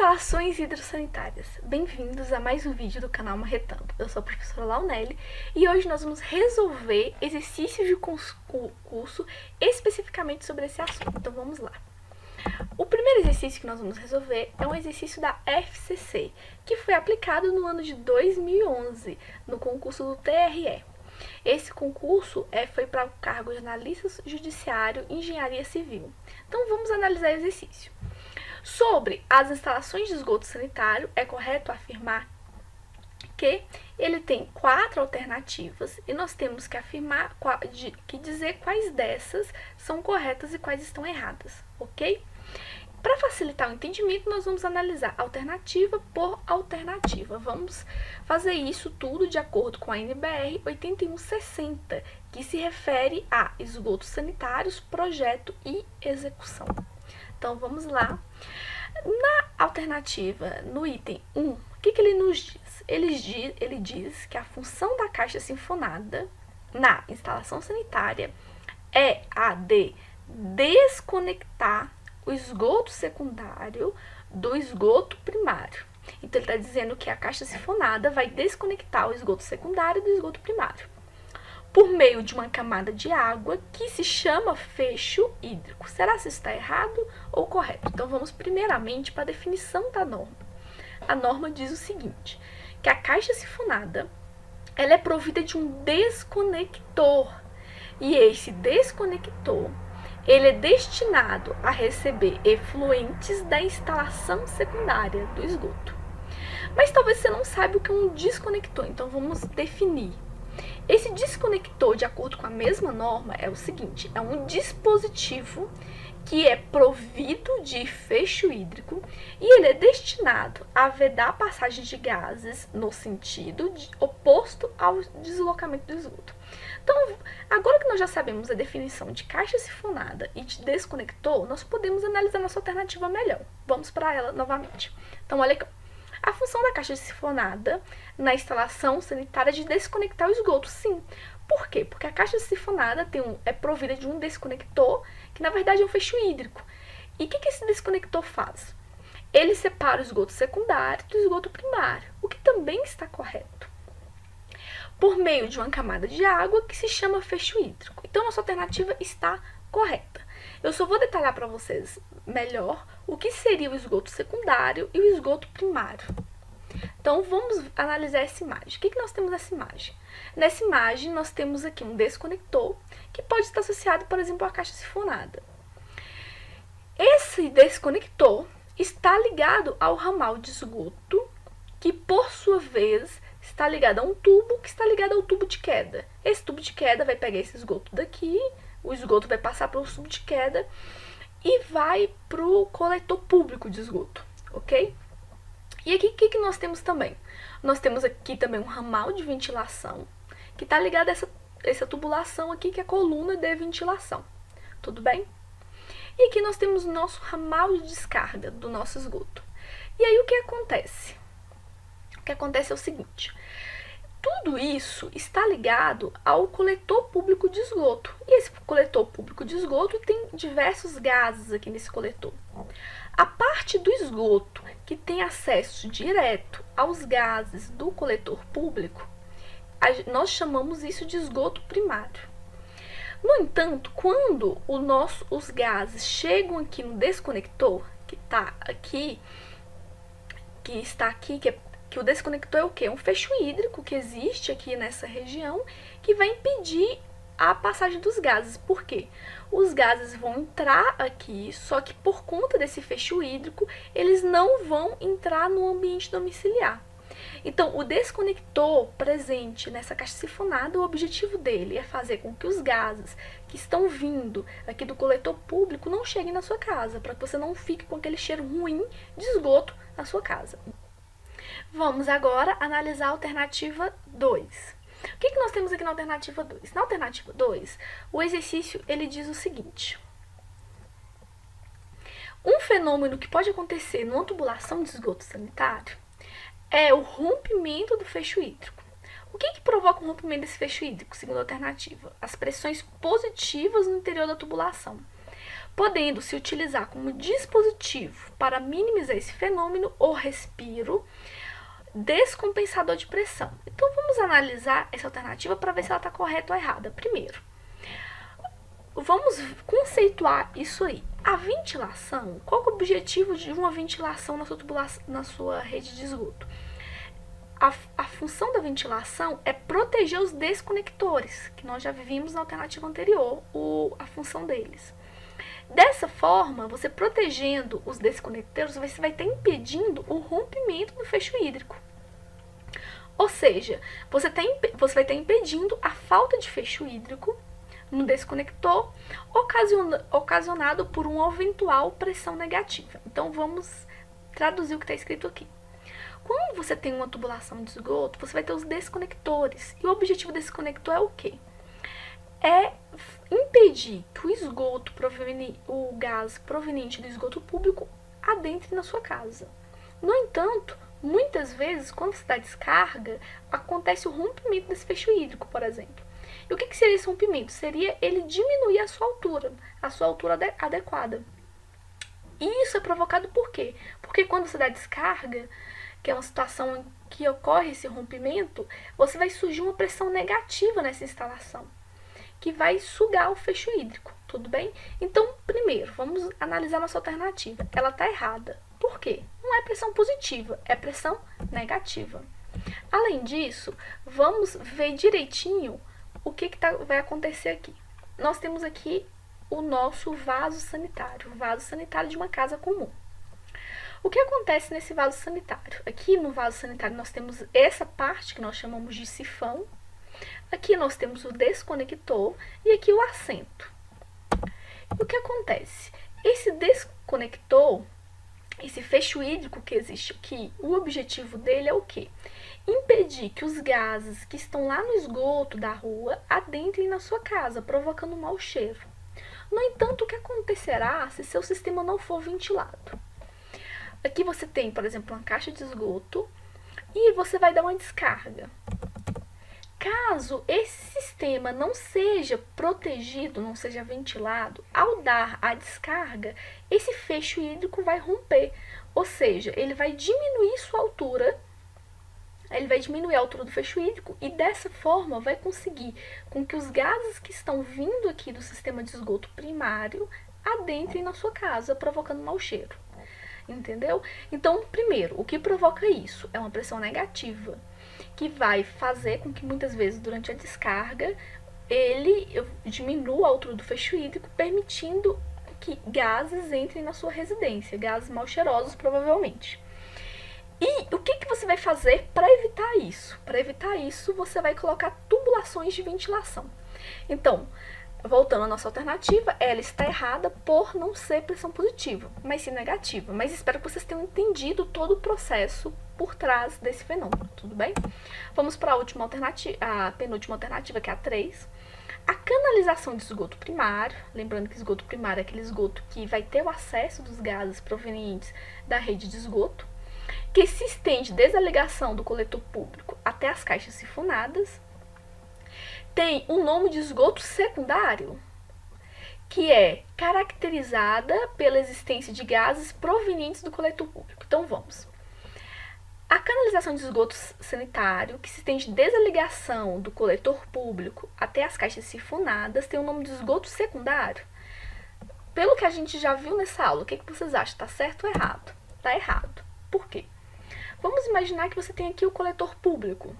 Instalações hidrossanitárias. Bem-vindos a mais um vídeo do canal Marretando. Eu sou a professora Launelli e hoje nós vamos resolver exercícios de concurso especificamente sobre esse assunto. Então vamos lá. O primeiro exercício que nós vamos resolver é um exercício da FCC, que foi aplicado no ano de 2011, no concurso do TRE. Esse concurso foi para o cargo de analista judiciário e engenharia civil. Então vamos analisar o exercício. Sobre as instalações de esgoto sanitário, é correto afirmar que ele tem 4 alternativas e nós temos que afirmar, dizer quais dessas são corretas e quais estão erradas, ok? Para facilitar o entendimento, nós vamos analisar alternativa por alternativa. Vamos fazer isso tudo de acordo com a NBR 8160, que se refere a esgotos sanitários, projeto e execução. Então, vamos lá. Na alternativa, no item 1, o que ele nos diz? Ele diz que a função da caixa sinfonada na instalação sanitária é a de desconectar o esgoto secundário do esgoto primário. Então, ele está dizendo que a caixa sifonada vai desconectar o esgoto secundário do esgoto primário por meio de uma camada de água que se chama fecho hídrico. Será se isso está errado ou correto? Então, vamos primeiramente para a definição da norma. A norma diz o seguinte, que a caixa sifonada ela é provida de um desconector. E esse desconector ele é destinado a receber efluentes da instalação secundária do esgoto. Mas talvez você não saiba o que é um desconector, então vamos definir. Esse desconector, de acordo com a mesma norma, é o seguinte, é um dispositivo que é provido de fecho hídrico e ele é destinado a vedar a passagem de gases no sentido oposto ao deslocamento do esgoto. Então, agora que nós já sabemos a definição de caixa sifonada e de desconector, nós podemos analisar nossa alternativa melhor. Vamos para ela novamente. Então, olha aqui. A função da caixa sifonada na instalação sanitária é de desconectar o esgoto, sim. Por quê? Porque a caixa sifonada é provida de um desconector, que na verdade é um fecho hídrico. E o que esse desconector faz? Ele separa o esgoto secundário do esgoto primário, o que também está correto, por meio de uma camada de água que se chama fecho hídrico. Então, nossa alternativa está correta. Eu só vou detalhar para vocês melhor o que seria o esgoto secundário e o esgoto primário. Então, vamos analisar essa imagem. O que nós temos nessa imagem? Nessa imagem, nós temos aqui um desconector que pode estar associado, por exemplo, à caixa sifonada. Esse desconector está ligado ao ramal de esgoto, que, por sua vez, está ligado a um tubo que está ligado ao tubo de queda. Esse tubo de queda vai pegar esse esgoto daqui, o esgoto vai passar pelo tubo de queda e vai para o coletor público de esgoto, ok? E aqui, o que nós temos também? Nós temos aqui também um ramal de ventilação, que está ligado a essa tubulação aqui, que é a coluna de ventilação, tudo bem? E aqui nós temos o nosso ramal de descarga do nosso esgoto. E aí, o que acontece? O que acontece é o seguinte, tudo isso está ligado ao coletor público de esgoto. E esse coletor público de esgoto tem diversos gases aqui nesse coletor. A parte do esgoto que tem acesso direto aos gases do coletor público, nós chamamos isso de esgoto primário. No entanto, quando os gases chegam aqui no desconector, que o desconector é o quê? Um fecho hídrico que existe aqui nessa região que vai impedir a passagem dos gases. Por quê? Os gases vão entrar aqui, só que por conta desse fecho hídrico, eles não vão entrar no ambiente domiciliar. Então, o desconector presente nessa caixa sifonada, o objetivo dele é fazer com que os gases que estão vindo aqui do coletor público não cheguem na sua casa, para que você não fique com aquele cheiro ruim de esgoto na sua casa. Vamos agora analisar a alternativa 2. O que nós temos aqui na alternativa 2? Na alternativa 2, o exercício ele diz o seguinte. Um fenômeno que pode acontecer numa tubulação de esgoto sanitário é o rompimento do fecho hídrico. O que provoca o rompimento desse fecho hídrico, segundo a alternativa? As pressões positivas no interior da tubulação. podendo se utilizar como dispositivo para minimizar esse fenômeno o respiro descompensador de pressão. Então vamos analisar essa alternativa para ver se ela está correta ou errada. Primeiro, vamos conceituar isso aí. A ventilação, qual é o objetivo de uma ventilação na sua rede de esgoto? A função da ventilação é proteger os desconectores, que nós já vimos na alternativa anterior, a função deles. Dessa forma, você protegendo os desconectores, você vai estar impedindo o rompimento do fecho hídrico. Ou seja, você vai estar impedindo a falta de fecho hídrico no desconector, ocasionado por uma eventual pressão negativa. Então, vamos traduzir o que está escrito aqui. Quando você tem uma tubulação de esgoto, você vai ter os desconectores. E o objetivo desse conector é o quê? É impedir que o gás proveniente do esgoto público adentre na sua casa. No entanto, muitas vezes, quando se dá descarga, acontece o rompimento desse fecho hídrico, por exemplo. E o que seria esse rompimento? Seria ele diminuir a sua altura adequada. E isso é provocado por quê? Porque quando você dá descarga, que é uma situação em que ocorre esse rompimento, você vai surgir uma pressão negativa nessa instalação, que vai sugar o fecho hídrico, tudo bem? Então, primeiro, vamos analisar nossa alternativa. Ela está errada. Por quê? Não é pressão positiva, é pressão negativa. Além disso, vamos ver direitinho o que vai acontecer aqui. Nós temos aqui o nosso vaso sanitário de uma casa comum. O que acontece nesse vaso sanitário? Aqui no vaso sanitário nós temos essa parte que nós chamamos de sifão. Aqui nós temos o desconector e aqui o assento. E o que acontece? Esse desconector, esse fecho hídrico que existe aqui, o objetivo dele é o quê? Impedir que os gases que estão lá no esgoto da rua adentrem na sua casa, provocando um mau cheiro. No entanto, o que acontecerá se seu sistema não for ventilado? Aqui você tem, por exemplo, uma caixa de esgoto e você vai dar uma descarga. Caso esse sistema não seja protegido, não seja ventilado, ao dar a descarga, esse fecho hídrico vai romper. Ou seja, ele vai diminuir sua altura, ele vai diminuir a altura do fecho hídrico e dessa forma vai conseguir com que os gases que estão vindo aqui do sistema de esgoto primário adentrem na sua casa, provocando mau cheiro. Entendeu? Então, primeiro, o que provoca isso? É uma pressão negativa, que vai fazer com que muitas vezes durante a descarga ele diminua a altura do fecho hídrico, permitindo que gases entrem na sua residência, gases mal cheirosos provavelmente. E o que você vai fazer para evitar isso? Para evitar isso, você vai colocar tubulações de ventilação. Então, voltando à nossa alternativa, ela está errada por não ser pressão positiva, mas sim negativa. Mas espero que vocês tenham entendido todo o processo por trás desse fenômeno, tudo bem? Vamos para a penúltima alternativa, que é a 3. A canalização de esgoto primário, lembrando que esgoto primário é aquele esgoto que vai ter o acesso dos gases provenientes da rede de esgoto, que se estende desde a ligação do coletor público até as caixas sifonadas. Tem um nome de esgoto secundário, que é caracterizada pela existência de gases provenientes do coletor público. Então, vamos. A canalização de esgoto sanitário, que se estende desde a ligação do coletor público até as caixas sifonadas, tem o nome de esgoto secundário. Pelo que a gente já viu nessa aula, o que vocês acham? Está certo ou errado? Está errado. Por quê? Vamos imaginar que você tem aqui o coletor público,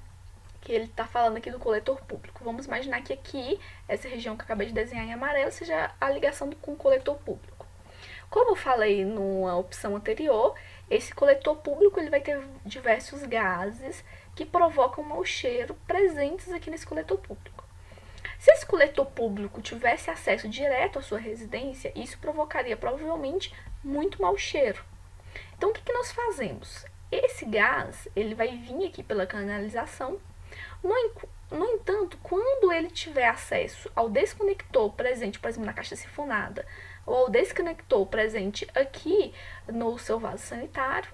que ele está falando aqui do coletor público. Vamos imaginar que aqui, essa região que eu acabei de desenhar em amarelo, seja a ligação com o coletor público. Como eu falei numa opção anterior, esse coletor público ele vai ter diversos gases que provocam mau cheiro presentes aqui nesse coletor público. Se esse coletor público tivesse acesso direto à sua residência, isso provocaria provavelmente muito mau cheiro. Então, o que nós fazemos? Esse gás ele vai vir aqui pela canalização. No entanto, quando ele tiver acesso ao desconector presente, por exemplo, na caixa sifonada, ou ao desconector presente aqui no seu vaso sanitário,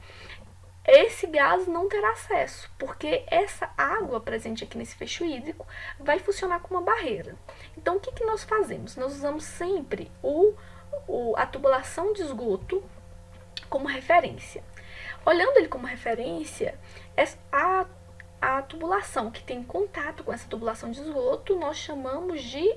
esse gás não terá acesso, porque essa água presente aqui nesse fecho hídrico vai funcionar como uma barreira. Então, o que nós fazemos? Nós usamos sempre a tubulação de esgoto como referência. Olhando ele como referência, a tubulação que tem contato com essa tubulação de esgoto, nós chamamos de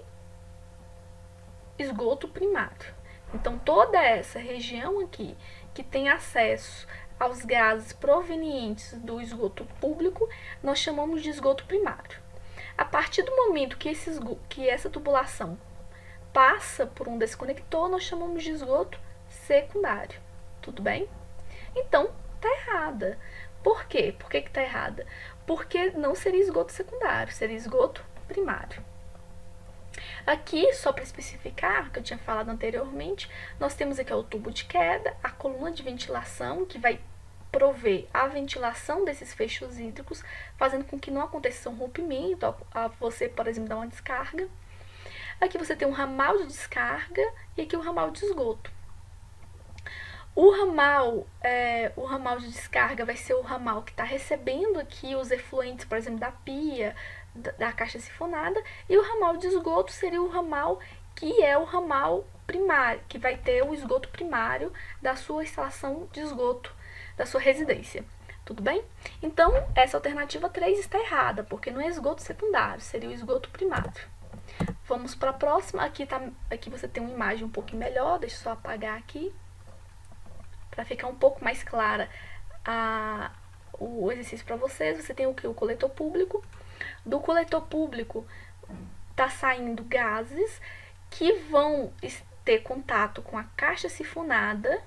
esgoto primário. Então, toda essa região aqui que tem acesso aos gases provenientes do esgoto público, nós chamamos de esgoto primário. A partir do momento que essa tubulação passa por um desconector, nós chamamos de esgoto secundário. Tudo bem? Então, tá errada. Por quê? Por que tá errada? Porque não seria esgoto secundário, seria esgoto primário. Aqui, só para especificar, que eu tinha falado anteriormente, nós temos aqui o tubo de queda, a coluna de ventilação, que vai prover a ventilação desses feixes hídricos, fazendo com que não aconteça um rompimento, a você, por exemplo, dar uma descarga. Aqui você tem um ramal de descarga e aqui o ramal de esgoto. O ramal de descarga vai ser o ramal que está recebendo aqui os efluentes, por exemplo, da pia, da caixa sifonada, e o ramal de esgoto seria o ramal que é o ramal primário, que vai ter o esgoto primário da sua instalação de esgoto, da sua residência. Tudo bem? Então, essa alternativa 3 está errada, porque não é esgoto secundário, seria o esgoto primário. Vamos para a próxima. Aqui você tem uma imagem um pouquinho melhor, deixa eu só apagar aqui, para ficar um pouco mais clara o exercício para vocês. Você tem o que? O coletor público. Do coletor público está saindo gases que vão ter contato com a caixa sifonada,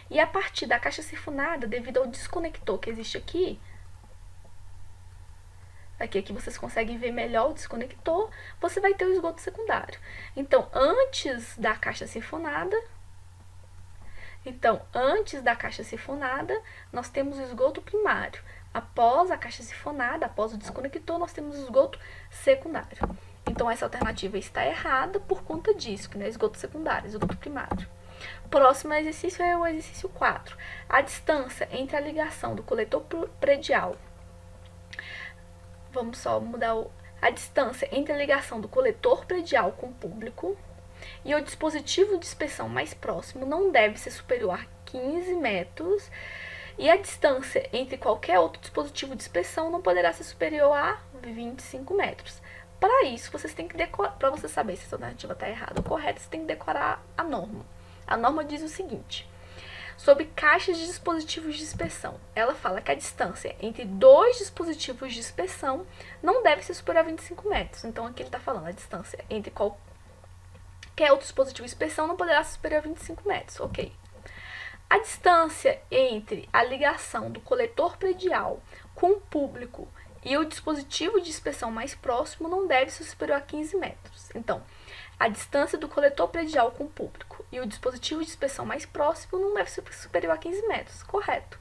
e a partir da caixa sifonada, devido ao desconector que existe aqui vocês conseguem ver melhor o desconector, você vai ter o esgoto secundário. Então, antes da caixa sifonada, nós temos o esgoto primário. Após a caixa sifonada, após o desconector, nós temos o esgoto secundário. Então, essa alternativa está errada por conta disso, que não é esgoto secundário, é esgoto primário. Próximo exercício é o exercício 4. A distância entre a ligação do coletor predial. Vamos só mudar a distância entre a ligação do coletor predial com o público e o dispositivo de inspeção mais próximo não deve ser superior a 15 metros, e a distância entre qualquer outro dispositivo de inspeção não poderá ser superior a 25 metros. Para isso, vocês têm que decorar, para você saber se a alternativa está errada ou correta, você tem que decorar a norma. A norma diz o seguinte: sobre caixas de dispositivos de inspeção, ela fala que a distância entre dois dispositivos de inspeção não deve ser superior a 25 metros. Então, aqui ele está falando a distância entre qualquer outro dispositivo de inspeção não poderá ser superior a 25 metros, ok. A distância entre a ligação do coletor predial com o público e o dispositivo de inspeção mais próximo não deve ser superior a 15 metros. Então, a distância do coletor predial com o público e o dispositivo de inspeção mais próximo não deve ser superior a 15 metros, correto.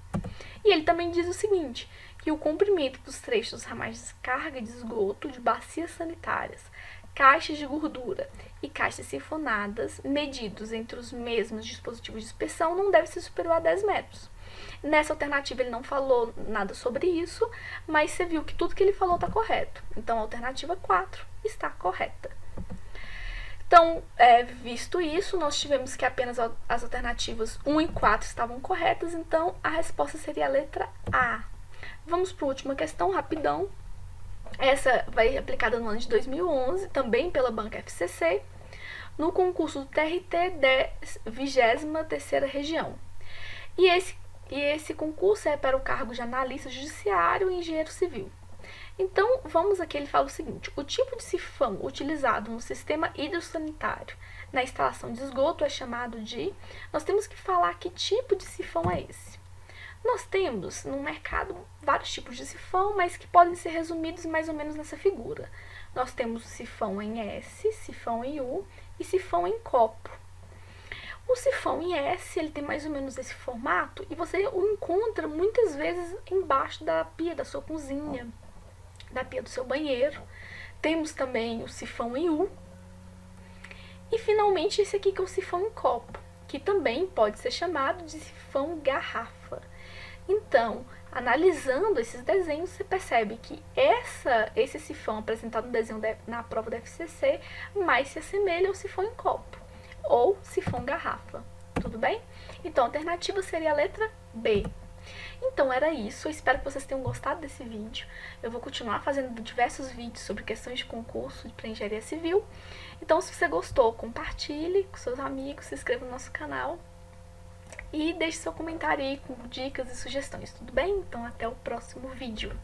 E ele também diz o seguinte, que o comprimento dos trechos dos ramais de descarga de esgoto de bacias sanitárias, caixas de gordura e caixas sifonadas, medidos entre os mesmos dispositivos de inspeção, não deve ser superior a 10 metros. Nessa alternativa ele não falou nada sobre isso, mas você viu que tudo que ele falou está correto. Então, a alternativa 4 está correta. Então, visto isso, nós tivemos que apenas as alternativas 1 e 4 estavam corretas, então a resposta seria a letra A. Vamos para a última questão, rapidão. Essa vai aplicada no ano de 2011, também pela Banca FCC, no concurso do TRT 23ª Região. E esse concurso é para o cargo de analista judiciário e engenheiro civil. Então, vamos aqui, ele fala o seguinte: o tipo de sifão utilizado no sistema hidrossanitário na instalação de esgoto é chamado de... Nós temos que falar que tipo de sifão é esse. Nós temos no mercado vários tipos de sifão, mas que podem ser resumidos mais ou menos nessa figura. Nós temos o sifão em S, sifão em U e sifão em copo. O sifão em S, ele tem mais ou menos esse formato e você o encontra muitas vezes embaixo da pia da sua cozinha, da pia do seu banheiro. Temos também o sifão em U. E finalmente esse aqui que é o sifão em copo, que também pode ser chamado de sifão garrafa. Então, analisando esses desenhos, você percebe que esse sifão apresentado no desenho na prova da FCC mais se assemelha ao sifão em copo. ou sifão garrafa, tudo bem? Então, a alternativa seria a letra B. Então era isso, eu espero que vocês tenham gostado desse vídeo. Eu vou continuar fazendo diversos vídeos sobre questões de concurso para engenharia civil. Então se você gostou, compartilhe com seus amigos, se inscreva no nosso canal e deixe seu comentário aí com dicas e sugestões, tudo bem? Então até o próximo vídeo.